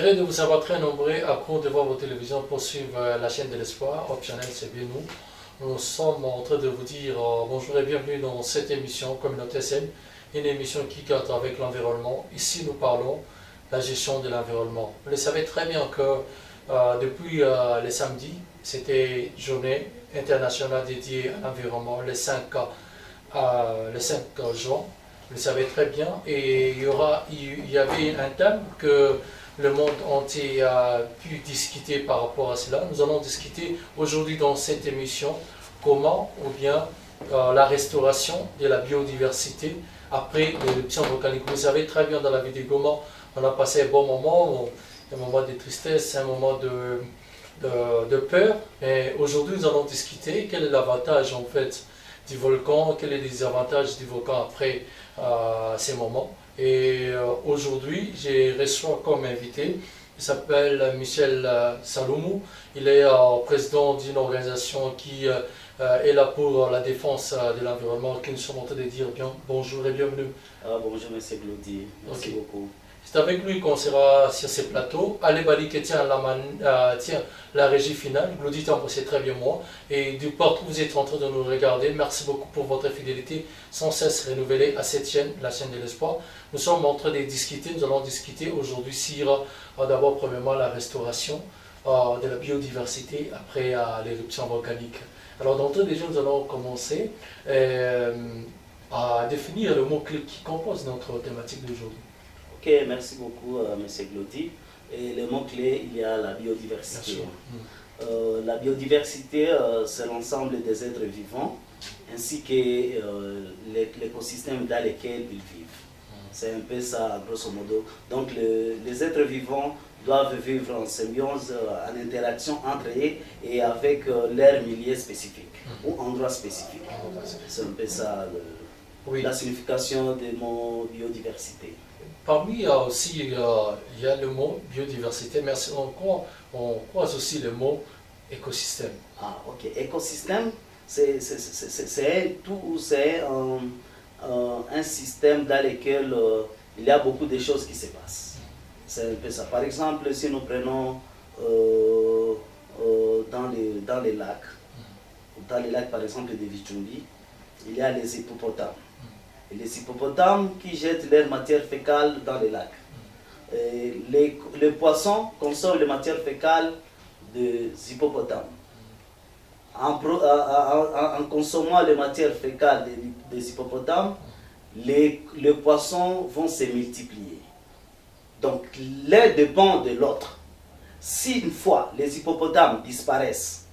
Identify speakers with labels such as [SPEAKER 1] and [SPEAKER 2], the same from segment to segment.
[SPEAKER 1] heureux de vous savoir très nombreux à court devant vos télévisions pour suivre la chaîne de l'espoir. Optionnel, c'est bien nous. Nous sommes en train de vous dire bonjour et bienvenue dans cette émission Communauté SM, une émission qui compte avec l'environnement. Ici, nous parlons de la gestion de l'environnement. Vous le savez très bien que depuis les samedis, c'était journée internationale dédiée à l'environnement, le 5 juin. Vous le savez très bien, et il y avait un thème que le monde entier a pu discuter par rapport à cela. Nous allons discuter aujourd'hui dans cette émission comment ou bien la restauration de la biodiversité après l'éruption volcanique. Vous savez très bien dans la ville de Goma, on a passé un bon moment, un moment de tristesse, un moment de peur, mais aujourd'hui nous allons discuter quel est l'avantage en fait du volcan, quels sont les désavantages du volcan après ces moments. Et aujourd'hui, j'ai reçu comme invité, il s'appelle Michel Saloumou. Il est président d'une organisation qui est là pour la défense de l'environnement, qui nous sommes en train de dire bonjour et bienvenue.
[SPEAKER 2] Bonjour M. Glody, merci beaucoup.
[SPEAKER 1] C'est avec lui qu'on sera sur ces plateaux. Ali Bali qui tient la régie finale. Glody, c'est très bien moi. Et du partout où vous êtes en train de nous regarder, merci beaucoup pour votre fidélité sans cesse renouvelée à cette chaîne, la chaîne de l'espoir. Nous sommes en train de discuter, nous allons discuter aujourd'hui sur d'abord premièrement la restauration de la biodiversité après l'éruption volcanique. Alors d'entrée déjà nous allons commencer à définir le mot-clé qui compose notre thématique d'aujourd'hui.
[SPEAKER 2] Ok, merci beaucoup M. Glody. Et le mot-clé, il y a la biodiversité. La biodiversité, c'est l'ensemble des êtres vivants ainsi que l'écosystème dans lequel ils vivent. C'est un peu ça, grosso modo. Donc les êtres vivants doivent vivre en symbiose, en interaction entre eux et avec leur milieu spécifique ou endroit spécifique. C'est un peu ça la signification du mot biodiversité.
[SPEAKER 1] Parmi aussi, il y a le mot biodiversité, mais on croise aussi le mot écosystème.
[SPEAKER 2] Ah, ok. Écosystème, c'est un système dans lequel il y a beaucoup de choses qui se passent. C'est un peu ça. Par exemple, si nous prenons dans les lacs par exemple de Vichumbi, il y a les hippopotames. Et les hippopotames qui jettent leur matière fécale dans les lacs. Les poissons consomment les matières fécales des hippopotames. En consommant les matières fécales des hippopotames, les poissons vont se multiplier. Donc l'un dépend de l'autre. Si une fois les hippopotames disparaissent,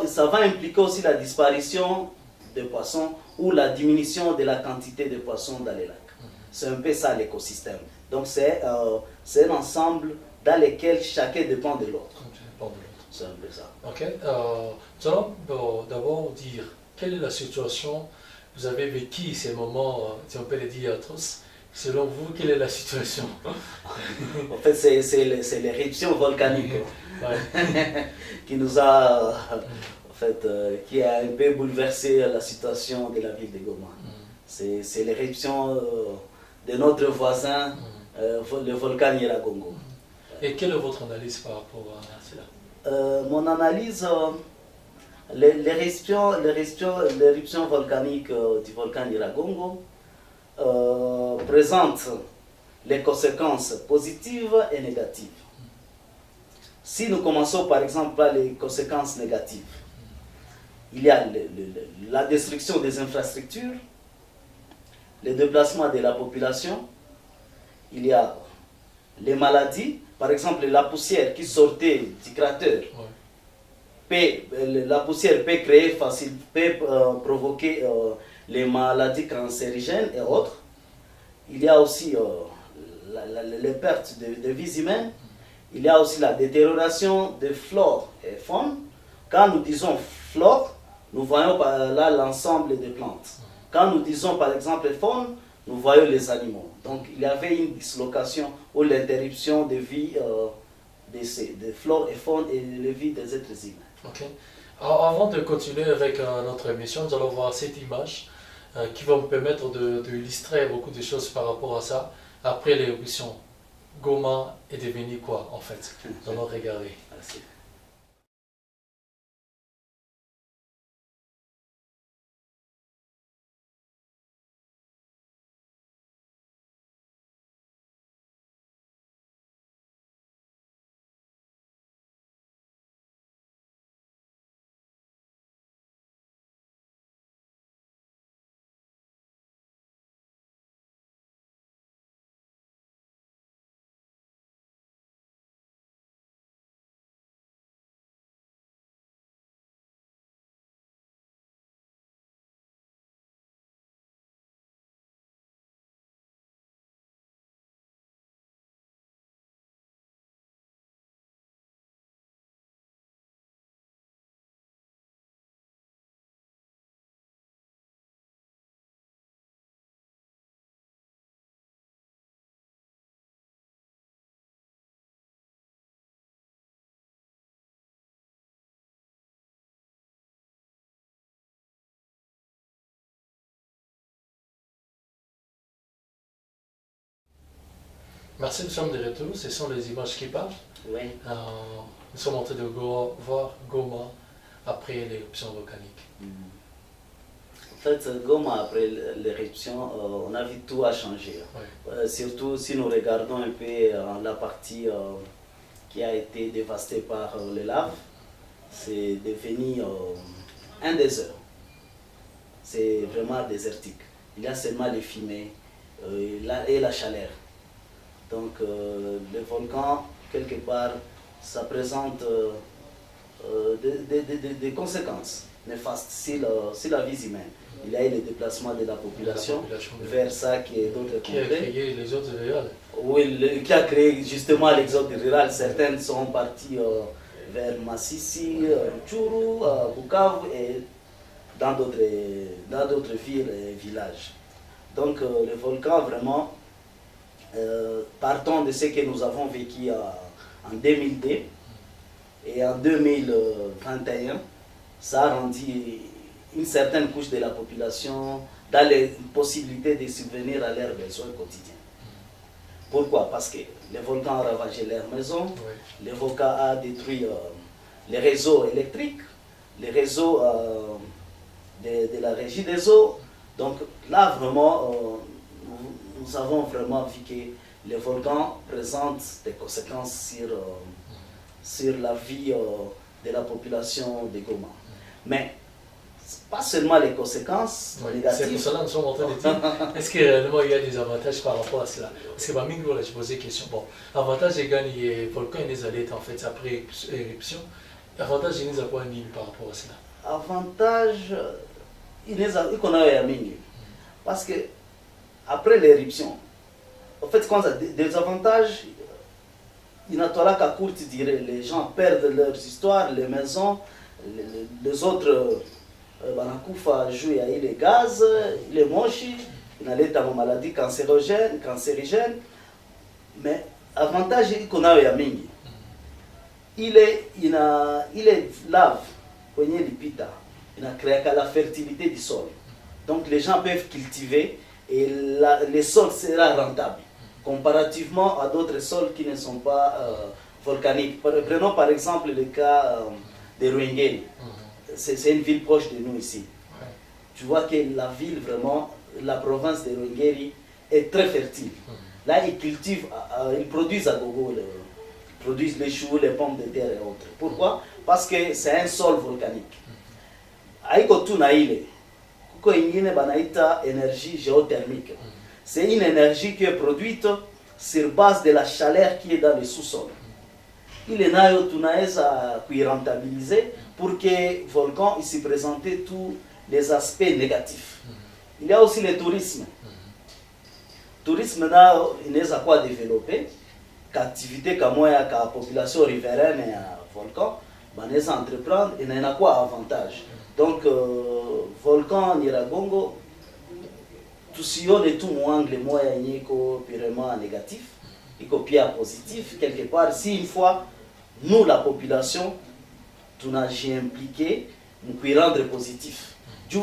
[SPEAKER 2] ça va impliquer aussi la disparition des poissons ou la diminution de la quantité de poissons dans les lacs. C'est un peu ça l'écosystème. Donc c'est un ensemble dans lequel chacun dépend de l'autre. C'est un peu ça.
[SPEAKER 1] Ok. Nous allons d'abord dire quelle est la situation. Vous avez vécu ces moments, si on peut le dire tous. Selon vous, quelle est la situation?
[SPEAKER 2] En fait, c'est l'éruption volcanique qui nous a... qui a un peu bouleversé la situation de la ville de Goma. C'est l'éruption de notre voisin, le volcan Nyiragongo.
[SPEAKER 1] Et quelle est votre analyse par rapport à cela?
[SPEAKER 2] Mon analyse, l'éruption volcanique du volcan Nyiragongo présente les conséquences positives et négatives. Si nous commençons par exemple par les conséquences négatives, il y a la destruction des infrastructures, le déplacement de la population, il y a les maladies, par exemple la poussière qui sortait du cratère, la poussière peut provoquer les maladies cancérigènes et autres. Il y a aussi les pertes de vies humaines, il y a aussi la détérioration de flore et faune. Quand nous disons flore, nous voyons là l'ensemble des plantes. Quand nous disons par exemple faune, nous voyons les animaux. Donc il y avait une dislocation ou l'interruption de vie de flore et faune et de vie des êtres humains.
[SPEAKER 1] Ok. Alors, avant de continuer avec notre émission, nous allons voir cette image qui va me permettre d'illustrer beaucoup de choses par rapport à ça après l'éruption Goma est devenu quoi en fait? Nous allons regarder.
[SPEAKER 2] Merci.
[SPEAKER 1] Merci, nous sommes de retour. Ce sont les images qui parlent.
[SPEAKER 2] Oui.
[SPEAKER 1] Nous sommes en train de voir Goma après l'éruption volcanique.
[SPEAKER 2] En fait, Goma, après l'éruption, on a vu tout a changé.
[SPEAKER 1] Oui.
[SPEAKER 2] Surtout si nous regardons un peu la partie qui a été dévastée par les laves, c'est devenu un désert. C'est vraiment désertique. Il y a seulement les fumées et la chaleur. Donc le volcan, quelque part, ça présente des conséquences néfastes sur la vie humaine. Il y a eu le déplacement de la population vers ça qui est d'autres
[SPEAKER 1] Qui a créé l'exode rural?
[SPEAKER 2] Oui, qui a créé justement l'exode rural. Certaines sont parties vers Massissi, Tchourou, Bukavu et dans d'autres villes et villages. Donc le volcan, vraiment, partons de ce que nous avons vécu en 2002 et en 2021, ça a rendu une certaine couche de la population dans les possibilités de subvenir à leurs besoins quotidiens. Pourquoi? Parce que le volcan a ravagé leurs maisons, oui. Le volcan a détruit les réseaux électriques, les réseaux de la régie des eaux. Donc là, vraiment, nous avons vraiment vu que le volcan présente des conséquences sur la vie de la population de Goma. Mais pas seulement les conséquences négatives.
[SPEAKER 1] C'est pour cela que nous sommes en train de dire, est-ce que réellement il y a des avantages par rapport à cela? Parce que Bamingo, là, je posais une question. Bon, avantage de gagner le volcan est allé en fait après éruption. Avantage il n'est pas ni par rapport à cela.
[SPEAKER 2] Avantage, il n'est pas mingi. Parce que après l'éruption, en fait, quand des avantages, il n'y a pas qu'à courte durée. Les gens perdent leurs histoires, les maisons, les autres. Banakufa joue les gaz, les mochi, il y a des maladies cancérigènes, mais avantage qu'on a à mingi, il est lave, il a créé la fertilité du sol. Donc les gens peuvent cultiver et le sol sera rentable comparativement à d'autres sols qui ne sont pas volcaniques. Prenons par exemple le cas de Ruengeri. C'est une ville proche de nous ici. Ouais. Tu vois que la ville, vraiment, la province de Ruengeri est très fertile. Là, ils cultivent, ils produisent à gogo, ils produisent les choux, les pommes de terre et autres. Pourquoi? Parce que c'est un sol volcanique. Aïko tunaïle, kuko ingine banaita énergie géothermique. C'est une énergie qui est produite sur base de la chaleur qui est dans le sous-sol. Il est nayo tunaeza qui rentabiliser pour que le volcan s'y présente tous les aspects négatifs. Il y a aussi le tourisme. Le tourisme, il n'est pas développé. L'activité comme la population riveraine et le volcan, il entreprendre et il n'y a quoi avantage. Donc, le volcan Niragongo, tout sillon et tout moins les moyens purement négatif, il copie positif quelque part. Si une fois, nous, la population, tu n'as jamais impliqué, nous pouvons rendre positif. Du,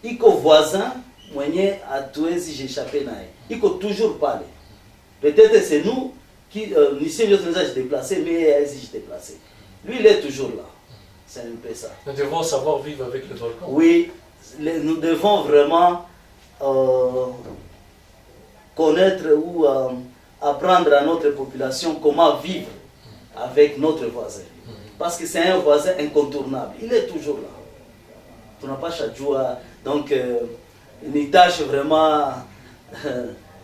[SPEAKER 2] il y a voisin, moi, à toi, si j'ai échappé, il faut toujours parler. Peut-être c'est nous, qui Nissim se déplacer, mais elle se déplacer. Lui, il est toujours là. C'est un peu ça.
[SPEAKER 1] Nous devons savoir vivre avec le volcan.
[SPEAKER 2] Oui, nous devons vraiment connaître ou apprendre à notre population comment vivre avec notre voisin. Parce que c'est un voisin incontournable. Il est toujours là. Tu n'as pas chaque jour. Donc, une tâche vraiment.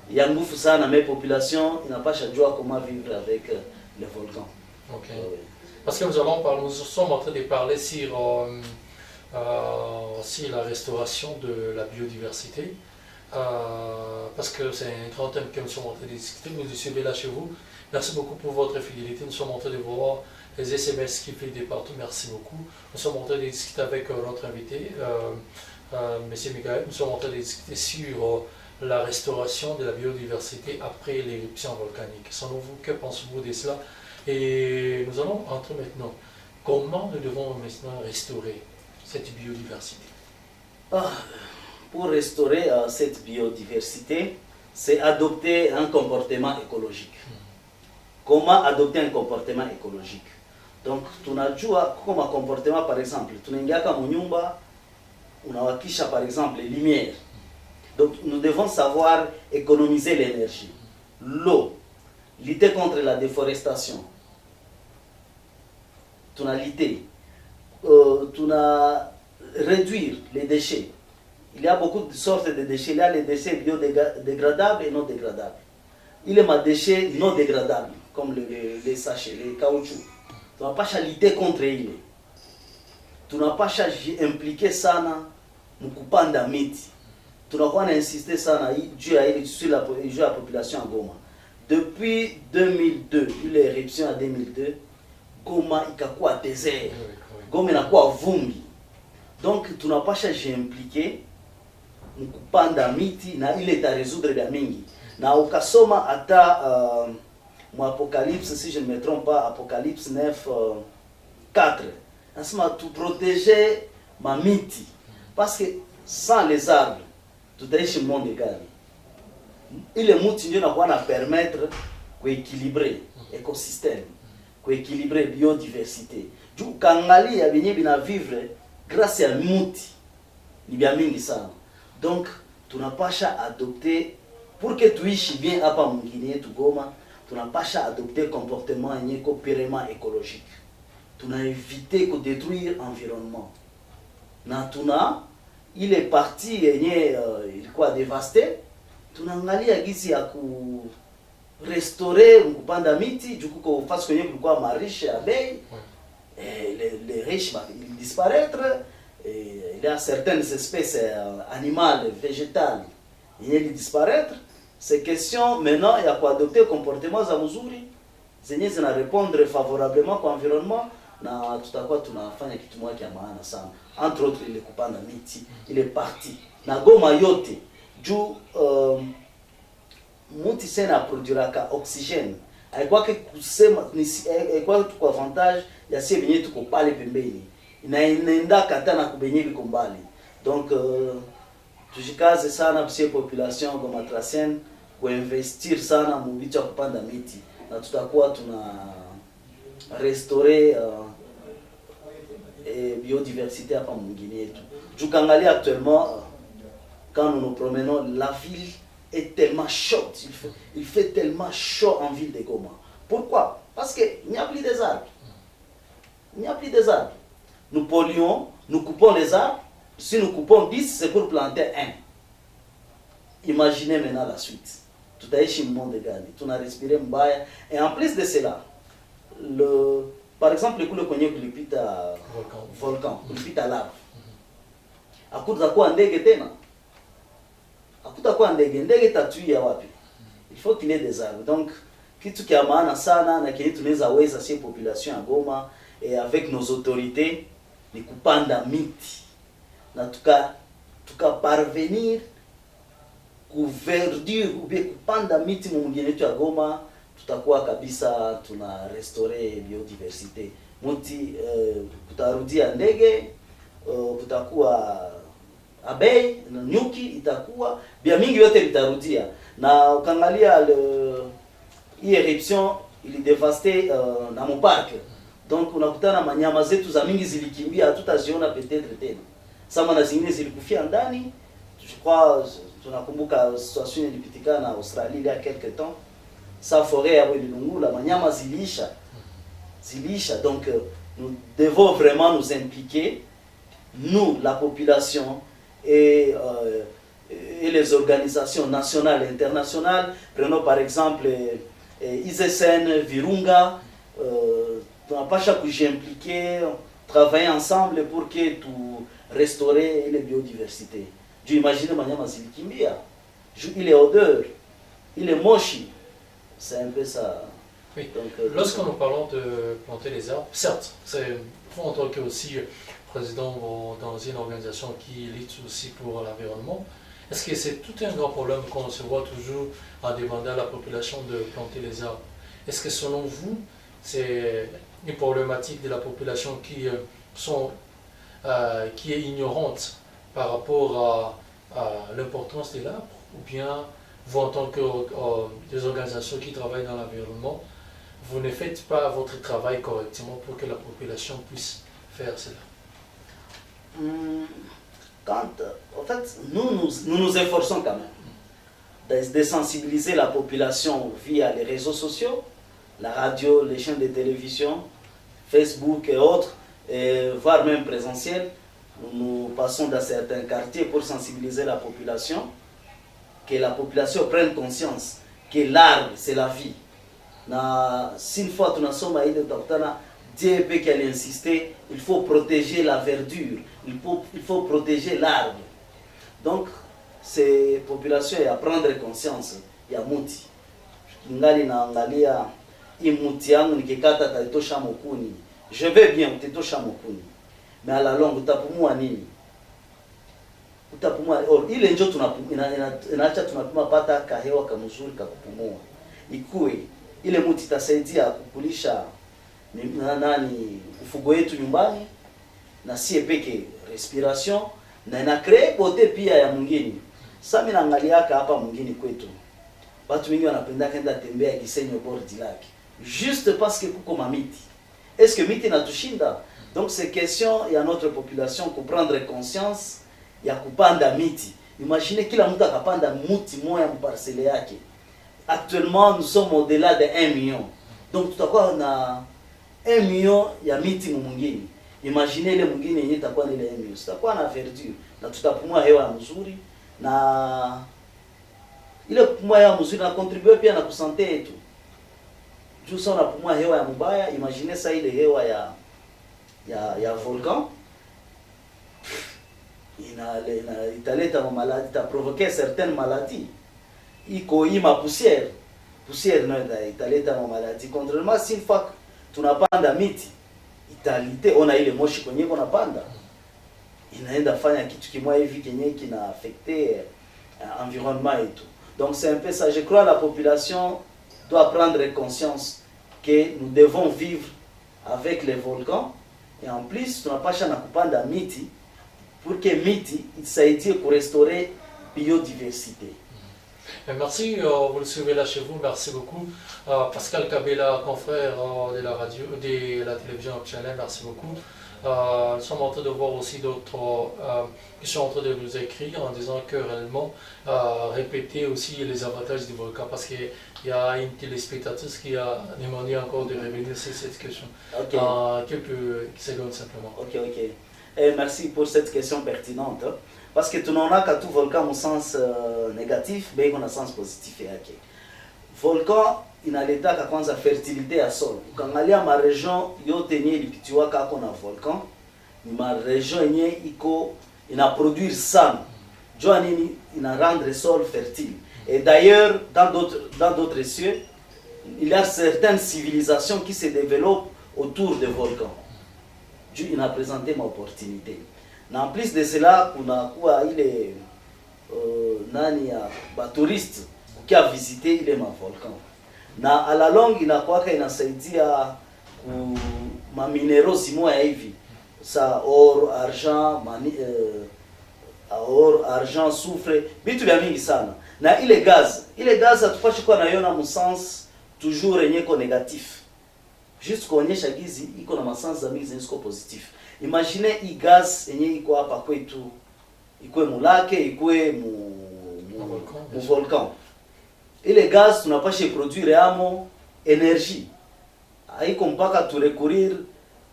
[SPEAKER 2] Il y a un ça dans mes populations. Il n'a pas chaque jour comment vivre avec le volcan.
[SPEAKER 1] Ok. Parce que nous sommes en train de parler sur la restauration de la biodiversité. Parce que c'est un grand thème que nous sommes en train de discuter. Vous le suivez là chez vous. Merci beaucoup pour votre fidélité. Nous sommes en train de voir les SMS qui fait des partout. Merci beaucoup. Nous sommes en train de discuter avec notre invité, M. Michael. Nous sommes en train de discuter sur la restauration de la biodiversité après l'éruption volcanique. Selon vous, que pensez-vous de cela? Et nous allons entrer maintenant. Comment nous devons maintenant restaurer cette biodiversité?
[SPEAKER 2] Pour restaurer cette biodiversité, c'est adopter un comportement écologique. Comment adopter un comportement écologique? Donc, tunajua comme un comportement, par exemple, tunaingia kama nyumba, unawakisha par exemple les lumières. Donc, nous devons savoir économiser l'énergie, l'eau, lutter contre la déforestation. Lutter, réduire les déchets. Il y a beaucoup de sortes de déchets. Il y a les déchets biodégradables et non dégradables. Il y a des déchets non dégradables, comme les sachets, les caoutchoucs. Tu n'as pas à lutter contre eux. Tu n'as pas à impliquer ça dans le coupant miti. Tu n'as pas à insister ça sur la population à Goma. Depuis 2002, l'éruption en 2002, Goma ikakuwa désert. Goma inakuwa vumbi. Donc tu n'as pas à impliquer kupanda miti na ile ta résoudre vya mingi. Na ukasoma hata mu Apocalypse, si je ne me trompe pas, Apocalypse 9 4. Nasema tu protéger ma miti parce que sans les arbres tutaishi monde gani? Ile muti ndio inakuwa na permettre kuéquilibrer écosystème, kuéquilibrer biodiversité. Juu kangalia benye bina vivre grâce à muti ni bien mingi sana. Donc tunapasha adopter pour que tuishi bien hapa mwingine yetu Goma, tunapasha adopter comportement yenye ko purement écologique. Tuna éviter ko détruire environnement. Na tuna ile partie yenye ilikuwa dévastée, tunaangalia gisi ya ku restaurer kupanda miti juu kuko fasi kwenye kulikuwa mariche ya bei. Les riches ils disparaître. Il y a certaines espèces animales, végétales, ils disparaître. C'est question maintenant, il y a quoi adopter comportement za mzuri zenye zina répondre favorablement kwa environnement na tutakuwa tunafanya kitu moja kia maana sana. Entre autres ile kupanda miti, ile parti na Goma yote juu muti sana produiraka oxygène. Haikuwa kusema haikuwa tu kwa avantage ya sie benye tuko pale pembeni. Inaenda kata na kubenye biko mbali. Donc tujikaze sana psie population Goma Tracien kuinvestir sana mu bitu ya kupanda miti na tutakuwa tuna restaurer biodiversité hapa mwingine yetu. Tukangalia actuellement quand nous nous promenons, la ville est tellement chaude, il fait tellement chaud en ville de Goma. Pourquoi? Parce que il n'y a plus des arbres. Il n'y a plus des arbres. Nous polluons, nous coupons les arbres. Si nous coupons 10, c'est pour planter 1. Imaginez maintenant la suite. Tout a échoué le monde gani. Tout a respiré mbaya. Et en plus de cela, par exemple, le coup de cognac qui pite à volcan, qui pite à lave. À coup de quoi ndege tena? À coup de quoi ndege tatuia wapi? Il faut qu'il y ait des arbres. Donc, kitu kia maana sana na kile tunaweza weza si population ya Goma et avec nos autorités ni kupanda miti na tuka parvenir kuverdir ou bien kupanda miti mwingine yetu ya Goma, tutakuwa kabisa tuna restaurer biodiversité. Muti kutarudia ndege, kutakuwa abei na nyuki itakuwa bia mingi yote vitarudia. Na ukangalia hii eruption ilidevasté na mpark. Donc unakutana manyama zetu za mingi zilikimbia, hatutaziona peut-être tena. Sama na zingine zilikufia ndani. Je crois tunakumbuka situation ilipitikana na Australie il y a quelque temps. Sa forêt ya Wilungu la manyama zilisha. Donc nous devons vraiment nous impliquer, nous la population et les organisations nationales et internationales. Prenons par exemple ISSN, Virunga, tunapasha kujimpliquer, travailler ensemble pour que tout restaurer la biodiversité. Tu imagines manyama zilikimbia, il est odeur, il est mochi, c'est un peu ça.
[SPEAKER 1] Oui. Lorsque nous parlons de planter les arbres, certes, c'est en tant que aussi président dans une organisation qui lutte aussi pour l'environnement. Est-ce que c'est tout un grand problème qu'on se voit toujours en demandant à la population de planter les arbres? Est-ce que selon vous, c'est une problématique de la population qui est ignorante par rapport à l'importance de l'arbre, ou bien vous, en tant que des organisations qui travaillent dans l'environnement, vous ne faites pas votre travail correctement pour que la population puisse faire cela?
[SPEAKER 2] En fait, nous nous efforçons quand même de sensibiliser la population via les réseaux sociaux, la radio, les chaînes de télévision, Facebook et autres, voire même présentiel. Nous passons dans certains quartiers pour sensibiliser la population, que la population prenne conscience que l'arbre c'est la vie. Si une fois tu n'as pas eu de Dieu peut qu'elle insister, il faut protéger la verdure, il faut protéger l'arbre. Donc, ces populations à prendre conscience ya muti. Ngali naangalia hii muti yangu nikikata taitosha mokuni. Je vais bien utitosha mokuni. Mais à la longue utapumua nini? Utapumua ile njo inaacha tunapima pata kahewa kamzuri kakupumua. Ikue ile muti itasaidia kukulisha ufugo yetu nyumbani na sie peke respiration na ina cree pote pia ya mwingine. Sasa mimi naangaliaka hapa mwingine kwetu. Watu wengi wanapenda kwenda tembea Gisenyi bord lake. Juste parce que kuko mamiti. Est-ce que miti natushinda? Donc c'est question ya notre population comprendre conscience ya kupanda miti. Imaginez kila mtu akapanda muti moya mparcele yake. Actuellement nous sommes au-delà de 1 million. Donc tutakuwa na 1 million ya miti mwingine. Imaginez ile mwingine yenyewe itakuwa ni ile 1 million. Tutakuwa na verdure na tutapumua hewa nzuri na ile kupumua hewa nzuri na contribuer pia na kusante yetu. Juu sana unapumua hewa ya mbaya, imaginez ça ile hewa ya volcan italeta maladie, ita provoquer certaines maladies. Iko ima poussière no italeta maladie. Contrairement si une fois tunapanda miti italite ona ile moshi kwenye kunapanda inaenda fanya kitu kimoja hivi kenye kina affecter environnement et tout. Donc c'est un peu ça. Je crois la population doit prendre conscience que nous devons vivre avec les volcans et en plus tunapasha na kupanda miti pour que miti isaidie pour restaurer biodiversité.
[SPEAKER 1] Merci, vous le suivez là chez vous, merci beaucoup. Pascal Kabela, confrère de la radio, de la télévision Channel, merci beaucoup. Nous sommes en train de voir aussi d'autres qui sont en train de nous écrire en disant que réellement répéter aussi les avantages du volcan, parce qu'il y a une téléspectatrice qui a demandé encore de revenir sur cette question.
[SPEAKER 2] Okay.
[SPEAKER 1] Quelques secondes simplement.
[SPEAKER 2] Ok. Et merci pour cette question pertinente. Parce que tu n'en as qu'à tout volcan au sens négatif, mais on a sens positif. Volcan inaleta kwanza fertilité ya sol. Ukiangalia ma region yote yenye ilipitiwa kako na volcan, ni ma region yenye iko ina produire sana. Jua nini ina rendre sol fertile. Et d'ailleurs dans d'autres cieux, il y a certaines civilisations qui se développent autour des volcans. Dieu il a présenté ma opportunité. Na en plus de cela kunakuwa ile nani ya batouriste qui a visité ile ma volcan. Na à la longue inakuwa inasaidia ku ma mineros simoya hivi. Ça or, argent, soufre, vitu vya mingi sana. Na ile gaz hatupashi kuwa naiona mu sens toujours yenye iko négatif. Juste kuonyesha gizi iko na masansa mingi zenye ziko positif. Imagine hii gaz yenye iko hapa kwetu, ikwe mulake, ikwe mu volcan. Ile gaz tunapasha produire amo energie. Haiko mpaka tu recourir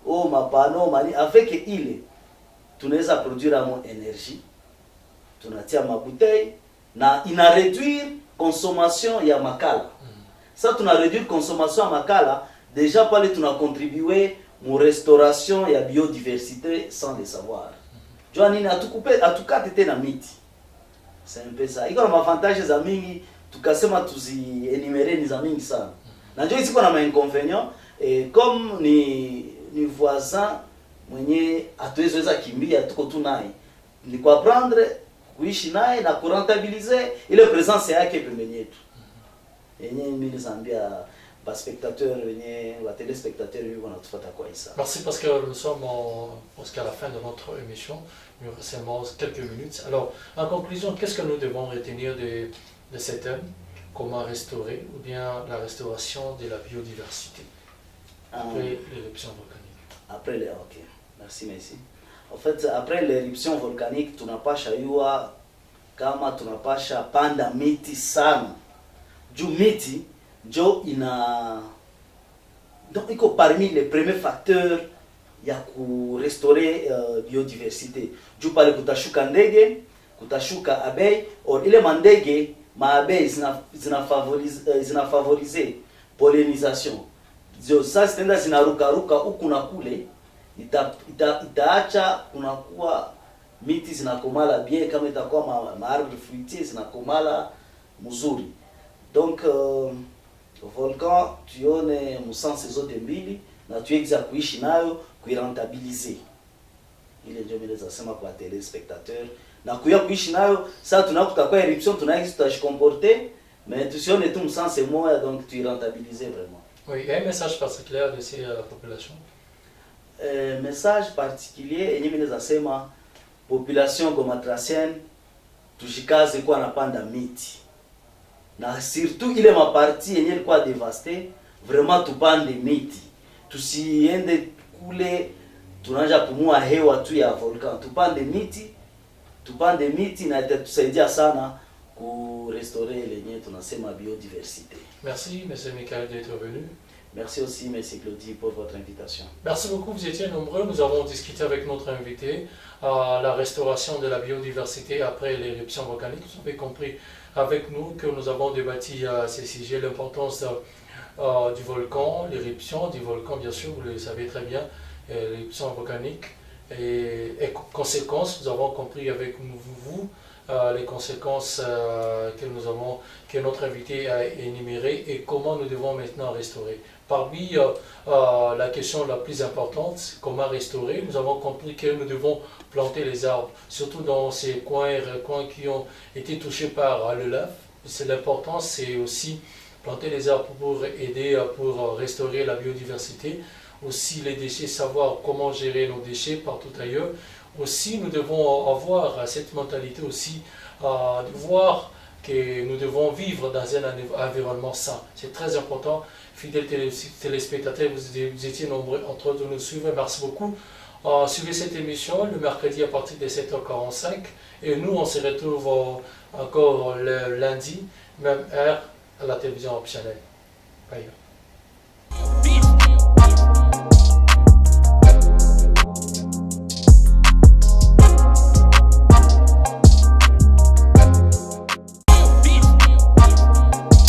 [SPEAKER 2] au mapano mani, avec ile tunaweza produire amo energie. Tunatia mabouteille na ina réduire consommation ya makala. Ça tuna réduire consommation ya makala, déjà pale tuna contribuer mu restauration ya biodiversité sans le savoir. Jua nini atukate tena miti. C'est un peu ça. Iko na avantages za mingi, tukasema tuzi enumere ni za mingi sana. Na njoo isiko na inconvénients comme ni voisin mwenye atuweza kimbia tuko tu naye. Ni kwa prendre kuishi naye na kurentabiliser ile presence yake pembeni yetu. Yenye mimi nizambia ba spectateurs wenye ba téléspectateurs hivi wanatufuata kwa isa.
[SPEAKER 1] Merci parce que nous sommes presque à la fin de notre émission. Il nous reste seulement quelques minutes. Alors, en conclusion, qu'est-ce que nous devons retenir de cet thème? Comment restaurer ou bien la restauration de la biodiversité après l'éruption volcanique?
[SPEAKER 2] Ok, merci. En fait, après l'éruption volcanique, tunapasha yua kama tunapasha panda miti sana. Juu miti njo donc iko parmi les premiers facteurs ya ku restaurer biodiversité. Juu pale kutashuka ndege, kutashuka abeille, or ile mandege maabeille zina favoriser pollinisation. Zio sasa tenda zinaruka huku na kule, itaacha kunakuwa miti zinakomala bien, kama itakuwa maarbre fruitier zinakomala mzuri. Donc volcan tuone musanse zote mbili na tuweza kuishi nayo, kuirentabiliser. Ile ndio mimi naweza sema kwa téléspectateur, na kuishi nayo. Sasa tunakutakuwa éruption, tutajicomporter, mais tusione tu musanse moya, donc tuirentabiliser vraiment.
[SPEAKER 1] Oui, il y a un message particulier à laisser à la population.
[SPEAKER 2] Message particulier yenye mimi naweza sema population gomatracienne tujikaze kwa napanda miti. Na surtout ile maparti yenye ilikuwa devasté, vraiment tupande miti. Tusiende kule tunaanza pumua hewa tu ya volcan. Tupande miti na itatusaidia sana ku restaurer lenye tunasema biodiversité.
[SPEAKER 1] Merci, M. Michael, d'être venu.
[SPEAKER 2] Merci aussi, M. Claudie, pour votre invitation.
[SPEAKER 1] Merci beaucoup, vous étiez nombreux. Nous avons discuté avec notre invité à la restauration de la biodiversité après l'éruption volcanique. Vous avez compris avec nous que nous avons débattu ces sujets, l'importance du volcan, l'éruption du volcan, bien sûr, vous le savez très bien, l'éruption volcanique et conséquences. Nous avons compris avec vous les conséquences que notre invité a énumérées et comment nous devons maintenant restaurer. Parmi la question la plus importante, comment restaurer, nous avons compris que nous devons planter les arbres, surtout dans ces coins qui ont été touchés par le lave. L'important, c'est aussi planter les arbres pour aider, pour restaurer la biodiversité. Aussi les déchets, savoir comment gérer nos déchets partout ailleurs. Aussi, nous devons avoir cette mentalité aussi de voir que nous devons vivre dans un environnement sain. C'est très important. Fidèles téléspectateurs, vous étiez nombreux entre autres de nous suivre. Merci beaucoup. Suivez cette émission le mercredi à partir de 7h45. Et nous, on se retrouve encore le lundi, même heure, à la télévision optionnelle. Bye.